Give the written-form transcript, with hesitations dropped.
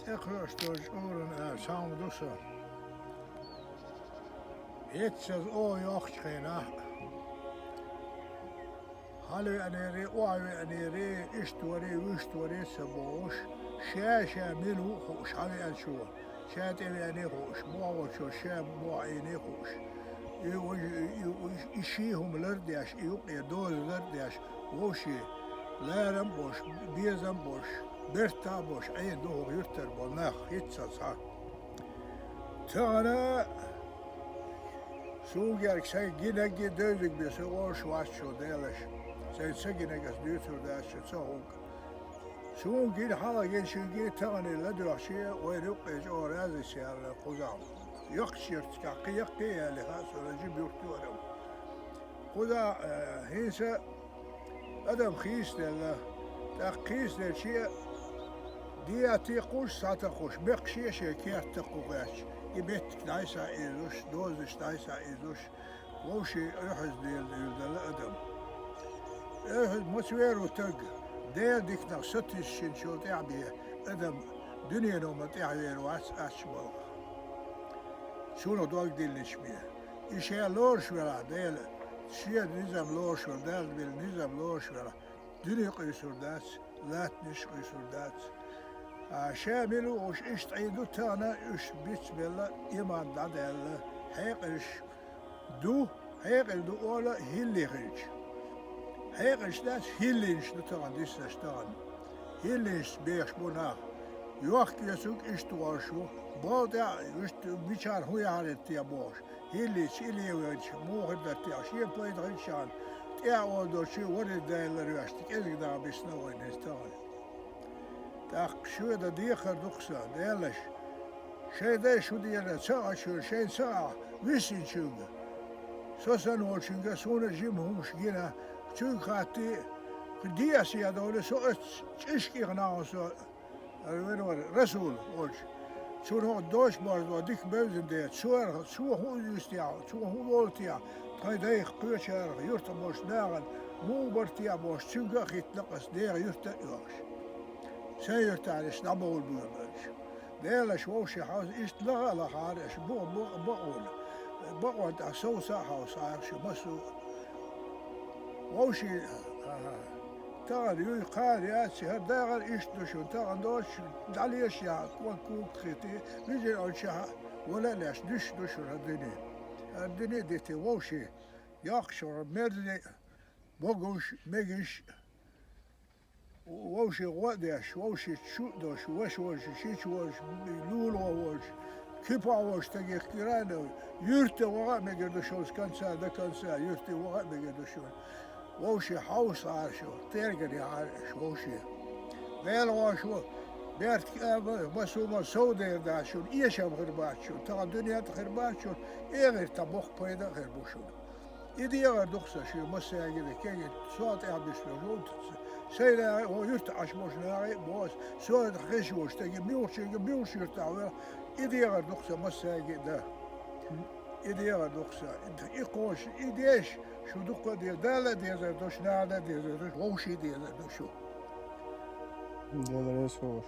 Ekroştur uğruna sandusu. Hiçsiz o yok çıkına. Halı aneri, o aneri, iştvari, iştvari saboş. Şe milu hoş, halı anşu. Şe tevani hoş, muavuşu, şe muayini hoş. İşihum lerdiyaş, doz lerdiyaş, hoşi. Lärem boş, bizem boş, berta boş, ayin doğru yurtter bolnaq, hiçsiz ha. Tana Sugerk sen yine gidiyoruz bir şey hoş vaşçı değiliz. Sen yine gidiyorsun da şu soğuk. Soğuk yine hala geçiyor tane la diyorşi o yok o razı şeyler kuzam. Yok şirt kıyak yani ha süreci büyütüyorum. Kuza hisse adam خيس لا تقيس لشيء دياتي قوش ساتقوش بقشي شيء كيف تقوغاش يبيت نايسا إيزوش دوزش نايسا إيزوش ووشي إحز ديال الأدم إحز مسويرو تق ديال ديكنا ستش شنشو تعبي أدم دنيا نوما تعبير واس أشبه شونو دوغ ديال نشميه إشياء لورش ولا ديال شيء نظام لورش ولا ديال بالنظام لورش ولا دنيا قيسور دات ذات نش قيسور دات شاملو وش إيش تعيدو تانا إيش بيت بلا إيمان دادل هيقش دو هيقل دو أولا هيلي غيج هيقش دات هيلينش دو تانا ديس داشتان هيلينش بيش بنا يوخ يسوق إيش توارشو بادا إيش بيشار هو يعرف يا باش هيليش إلي ويش مو هذا تياشي بيد غيشان تيا أولدو شيء ورد دايلر ياشتك إذا دا بيسنوين هستان تاق شو دا ديخر دقسا ديالش شي دا شو ديالا ساعة شو شي ساعة ويسين شوغا سوسن والشوغا سونا جيم همش جينا شو خاتي دياسي هذول سو اشكي غناو سو رسول والش شو هو دوش برضو ديك بوزن ديت شو هو يستيع شو هو ولتيع تاي دايخ قيشر يرتمش داغن مو برتيع باش شوغا خيت نقص دير يرتق يوش سير تعرش نبول بولش ديلاش ووشي حاز إيش لا لا حارش بقول أسوسا حاس عارش مسو ووشي تاغر يوي قال ياتي هداغر إيش دوشون تاغر دوش داليش يا كون كوك خيتي نجي أولشها ولا لاش دوشون الدنيا ديتي ووشي ياخشور مردي بوغوش ميجيش ووشي غودش ووشي تشودش وش شيش وش لول وش كيبا وش تجي كيرانو يرتي وغا ميجدوشوس كانسا دا كانسا يرتي وغا ميجدوشون ووشي حوس عارشو تيرجري عارش ووشي بيل واشو بيرت بسو ما سودير داشون إيشام غرباتشون تا الدنيا تغرباتشون إيغير تبوخ بيدا غربوشون إدي يغير دخسا شو مسا يجي كي صوت أبيش لجود سيدا هو يرتعش مش ناري بوس صوت خشوش تجي ميوش يرتعوا إدي يغير دخسا مسا يجي ده إدي يغير دخسا إقوش إديش شو دقة دي دالة دي زردوش نادا دي زردوش ووشي دي زردوشو دي زردوش